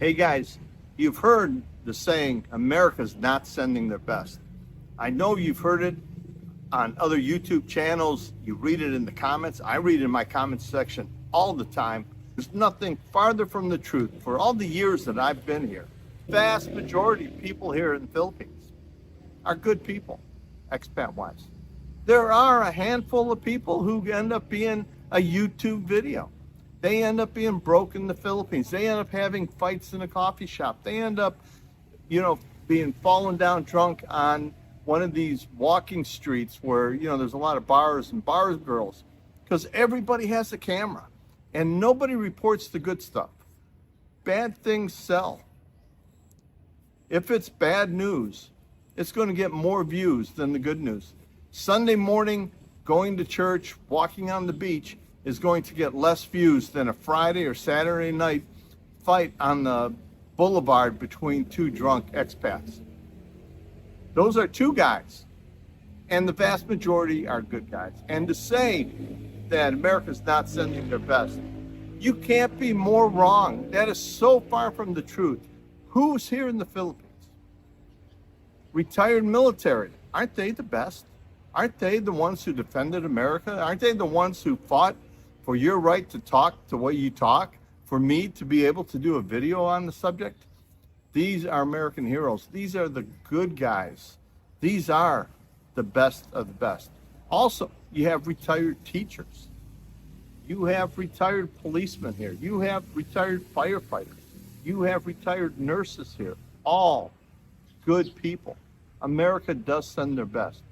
Hey guys, you've heard the saying, America's not sending their best. I know you've heard it on other YouTube channels. You read it in the comments. I read it in my comments section all the time. There's nothing farther from the truth. For all the years that I've been here, vast majority of people here in the Philippines are good people, expat-wise. There are a handful of people who end up being a YouTube video. They end up being broke in the Philippines. They end up having fights in a coffee shop. They end up, being fallen down drunk on one of these walking streets where, there's a lot of bars and bar girls, because everybody has a camera and nobody reports the good stuff. Bad things sell. If it's bad news, it's going to get more views than the good news. Sunday morning, going to church, walking on the beach is going to get less views than a Friday or Saturday night fight on the boulevard between two drunk expats. Those are two guys, and the vast majority are good guys. And to say that America's not sending their best, you can't be more wrong. That is so far from the truth. Who's here in the Philippines? Retired military. Aren't they the best? Aren't they the ones who defended America? Aren't they the ones who fought for your right to talk the way you talk? For me to be able to do a video on the subject? These are American heroes. These are the good guys. These are the best of the best. Also, you have retired teachers. You have retired policemen here. You have retired firefighters. You have retired nurses here. All good people. America does send their best.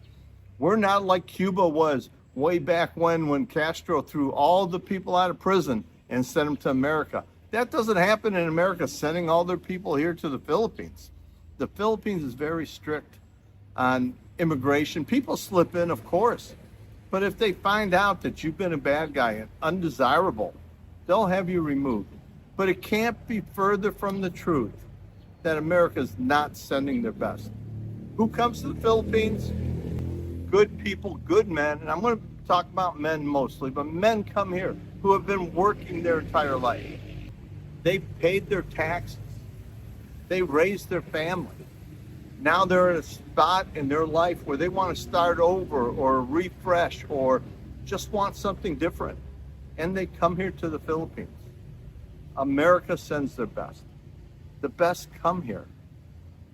We're not like Cuba was way back when Castro threw all the people out of prison and sent them to America. That doesn't happen in America, sending all their people here to the Philippines. The Philippines is very strict on immigration. People slip in, of course. But if they find out that you've been a bad guy and undesirable, they'll have you removed. But it can't be further from the truth that America's not sending their best. Who comes to the Philippines? Good people, good men. And I'm going to talk about men mostly, but men come here who have been working their entire life. They've paid their taxes. They raised their family. Now they're at a spot in their life where they want to start over or refresh or just want something different. And they come here to the Philippines. America sends their best. The best come here.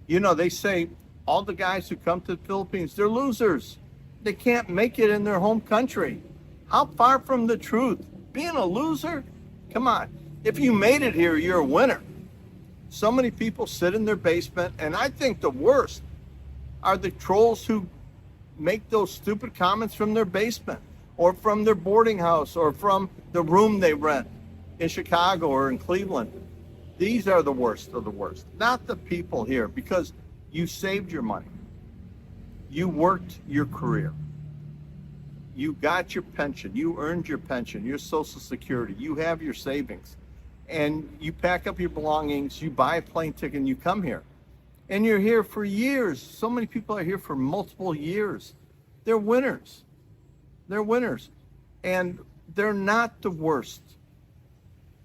They say all the guys who come to the Philippines, they're losers. They can't make it in their home country. How far from the truth? Being a loser? Come on. If you made it here, you're a winner. So many people sit in their basement, and I think the worst are the trolls who make those stupid comments from their basement or from their boarding house or from the room they rent in Chicago or in Cleveland. These are the worst of the worst, not the people here, because you saved your money. You worked your career. You got your pension. You earned your pension, your Social Security. You have your savings. And you pack up your belongings, you buy a plane ticket, and you come here. And you're here for years. So many people are here for multiple years. They're winners. They're winners. And they're not the worst.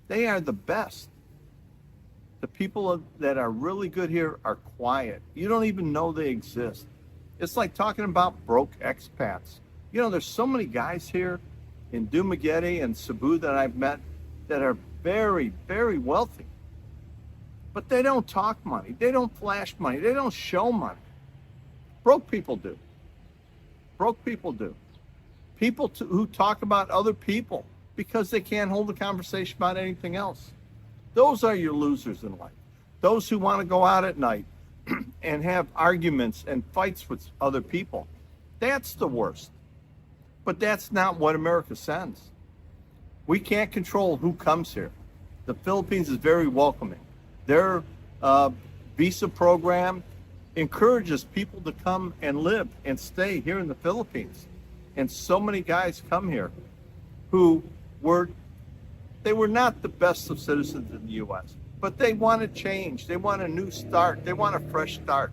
They are the best. The people that are really good here are quiet. You don't even know they exist. It's like talking about broke expats. There's so many guys here in Dumaguete and Cebu that I've met that are very, very wealthy. But they don't talk money. They don't flash money. They don't show money. Broke people do. Broke people do. People who talk about other people because they can't hold a conversation about anything else. Those are your losers in life. Those who want to go out at night and have arguments and fights with other people. That's the worst. But that's not what America sends. We can't control who comes here. The Philippines is very welcoming. Their visa program encourages people to come and live and stay here in the Philippines. And so many guys come here who were not the best of citizens in the U.S., but they want to change. They want a new start. They want a fresh start.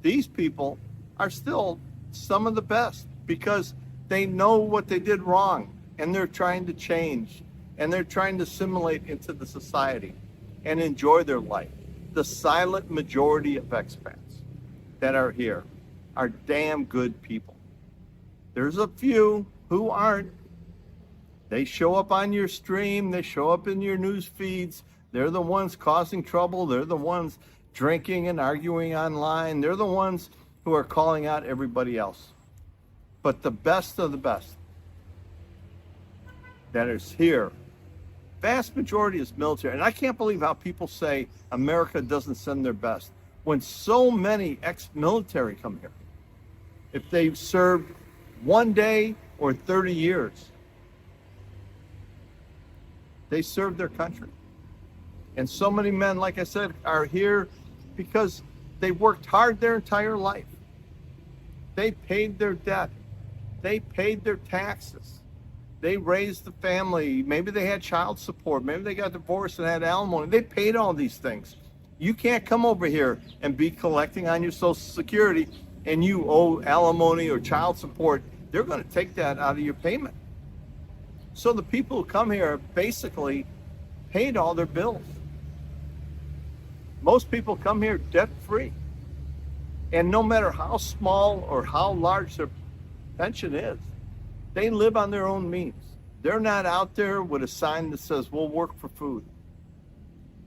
These people are still some of the best because they know what they did wrong and they're trying to change and they're trying to assimilate into the society. and enjoy their life. The silent majority of expats that are here are damn good people. There's a few who aren't. They show up on your stream, they show up in your news feeds. They're the ones causing trouble. They're the ones drinking and arguing online. They're the ones who are calling out everybody else. But the best of the best that is here, vast majority is military. And I can't believe how people say America doesn't send their best when so many ex-military come here. If they've served 1 day or 30 years, they serve their country. And so many men, like I said, are here because they worked hard their entire life. They paid their debt. They paid their taxes. They raised the family. Maybe they had child support. Maybe they got divorced and had alimony. They paid all these things. You can't come over here and be collecting on your Social Security and you owe alimony or child support. They're going to take that out of your payment. So the people who come here basically paid all their bills. Most people come here debt-free. And no matter how small or how large their pension is, they live on their own means. They're not out there with a sign that says, we'll work for food.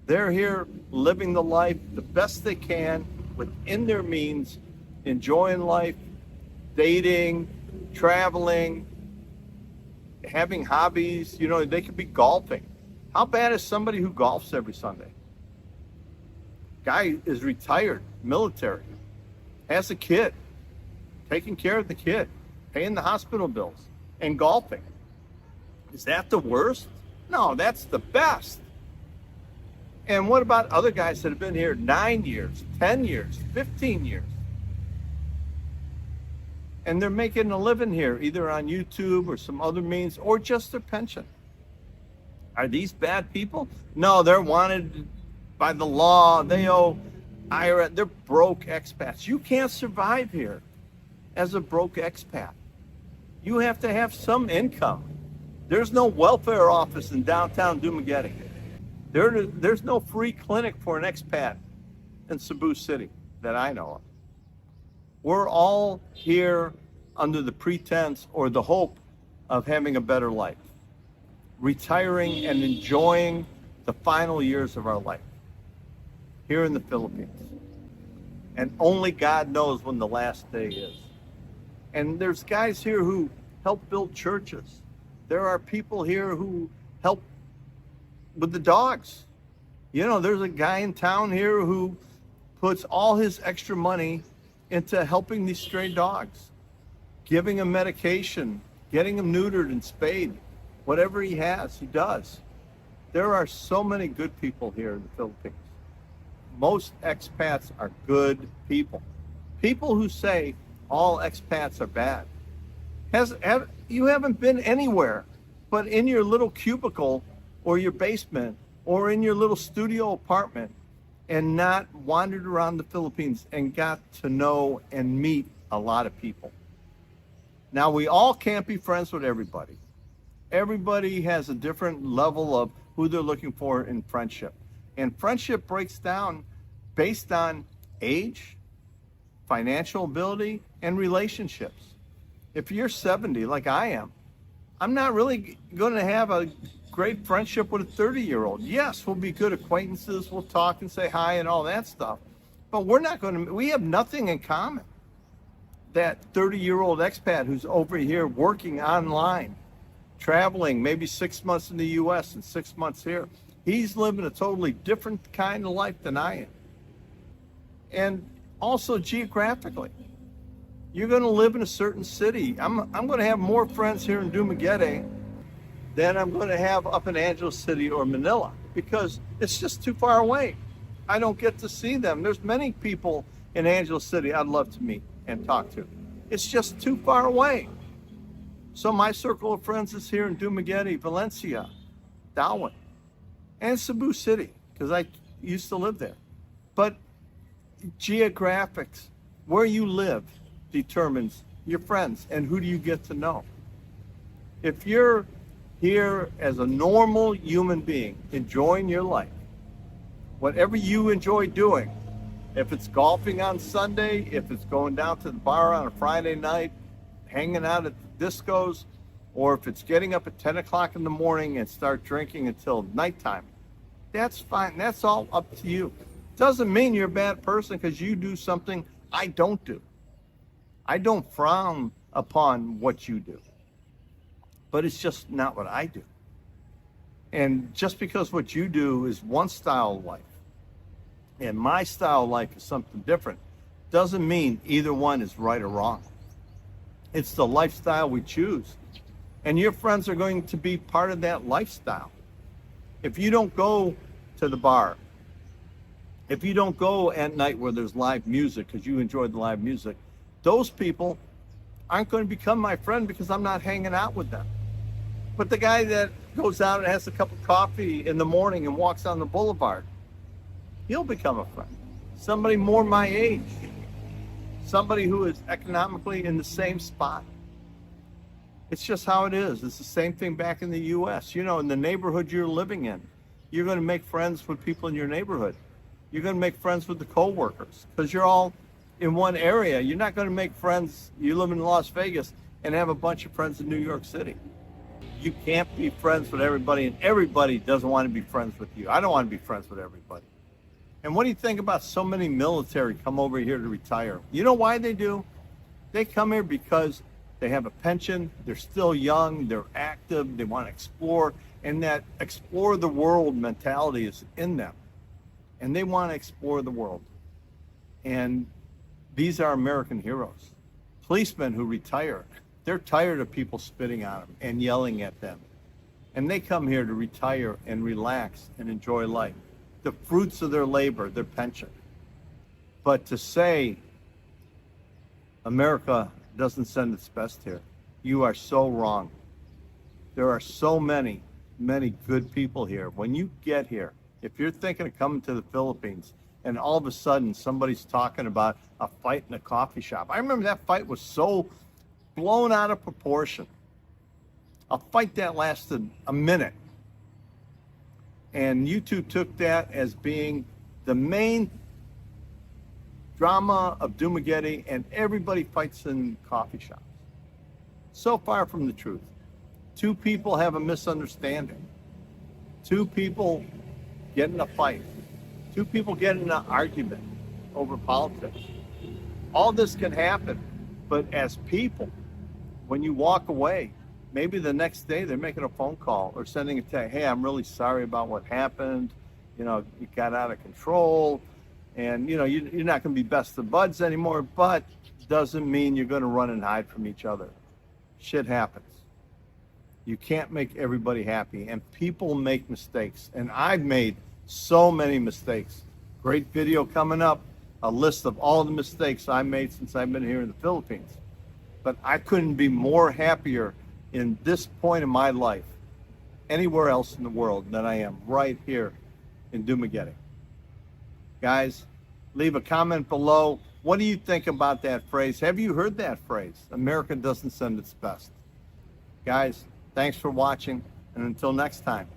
They're here living the life the best they can within their means, enjoying life, dating, traveling, having hobbies. You know, they could be golfing. How bad is somebody who golfs every Sunday? Guy is retired, military, has a kid, taking care of the kid, paying the hospital bills, and golfing. Is that the worst? No, that's the best. And what about other guys that have been here 9 years, 10 years, 15 years? And they're making a living here, either on YouTube or some other means, or just their pension. Are these bad people? No, they're wanted by the law. They owe IRS. They're broke expats. You can't survive here as a broke expat. You have to have some income. There's no welfare office in downtown Dumaguete. There's no free clinic for an expat in Cebu City that I know of. We're all here under the pretense or the hope of having a better life, retiring and enjoying the final years of our life here in the Philippines. And only God knows when the last day is. And there's guys here who help build churches. There are people here who help with the dogs. You know, there's a guy in town here who puts all his extra money into helping these stray dogs, giving them medication, getting them neutered and spayed. Whatever he has, he does. There are so many good people here in the Philippines. Most expats are good people. People who say all expats are bad. You haven't been anywhere but in your little cubicle or your basement or in your little studio apartment and not wandered around the Philippines and got to know and meet a lot of people. Now, we all can't be friends with everybody. Everybody has a different level of who they're looking for in friendship. And friendship breaks down based on age, financial ability, and relationships. If you're 70, like I am, I'm not really going to have a great friendship with a 30-year-old. Yes, we'll be good acquaintances. We'll talk and say hi and all that stuff. But we have nothing in common. That 30-year-old expat who's over here working online, traveling maybe 6 months in the U.S. and 6 months here. He's living a totally different kind of life than I am. And also geographically, you're going to live in a certain city. I'm going to have more friends here in Dumaguete than I'm going to have up in Angeles City or Manila because it's just too far away. I don't get to see them. There's many people in Angeles City I'd love to meet and talk to. It's just too far away. So my circle of friends is here in Dumaguete, Valencia, Darwin, and Cebu City because I used to live there. But geographics, where you live, determines your friends and who do you get to know. If you're here as a normal human being, enjoying your life, Whatever you enjoy doing, if it's golfing on Sunday, if it's going down to the bar on a Friday night, hanging out at the discos, or if it's getting up at 10 o'clock in the morning and start drinking until nighttime, that's fine. That's all up to you. Doesn't mean you're a bad person because you do something I don't do. I don't frown upon what you do, but it's just not what I do. And just because what you do is one style of life and my style of life is something different, doesn't mean either one is right or wrong. It's the lifestyle we choose. And your friends are going to be part of that lifestyle. If you don't go to the bar, if you don't go at night where there's live music because you enjoy the live music, those people aren't going to become my friend because I'm not hanging out with them. But the guy that goes out and has a cup of coffee in the morning and walks on the boulevard, he'll become a friend. Somebody more my age, somebody who is economically in the same spot. It's just how it is. It's the same thing back in the U.S. You know, in the neighborhood you're living in, you're going to make friends with people in your neighborhood. You're going to make friends with the co-workers because you're all in one area. You're not going to make friends, you live in Las Vegas, and have a bunch of friends in New York City. You can't be friends with everybody, and everybody doesn't want to be friends with you. I don't want to be friends with everybody. And what do you think about so many military come over here to retire? You know why they do? They come here because they have a pension, they're still young, they're active, they want to explore, and that explore the world mentality is in them. And they want to explore the world. And these are American heroes. Policemen who retire, they're tired of people spitting on them and yelling at them. And they come here to retire and relax and enjoy life. The fruits of their labor, their pension. But to say America doesn't send its best here, you are so wrong. There are so many good people here. When you get here, if you're thinking of coming to the Philippines and all of a sudden somebody's talking about a fight in a coffee shop. I remember that fight was so blown out of proportion. A fight that lasted a minute. And you two took that as being the main drama of Dumaguete, and everybody fights in coffee shops. So far from the truth. Two people have a misunderstanding. Two people get in a fight. Two people get in an argument over politics. All this can happen, but as people, when you walk away, maybe the next day they're making a phone call or sending a text, hey, I'm really sorry about what happened. You know, it got out of control. And, you know, you're not going to be best of buds anymore, but doesn't mean you're going to run and hide from each other. Shit happens. You can't make everybody happy, and people make mistakes. And I've made so many mistakes. Great video coming up, a list of all the mistakes I made since I've been here in the Philippines. But I couldn't be more happier in this point in my life anywhere else in the world than I am right here in Dumaguete. Guys, leave a comment below. What do you think about that phrase? Have you heard that phrase? America doesn't send its best. Guys, thanks for watching, and until next time.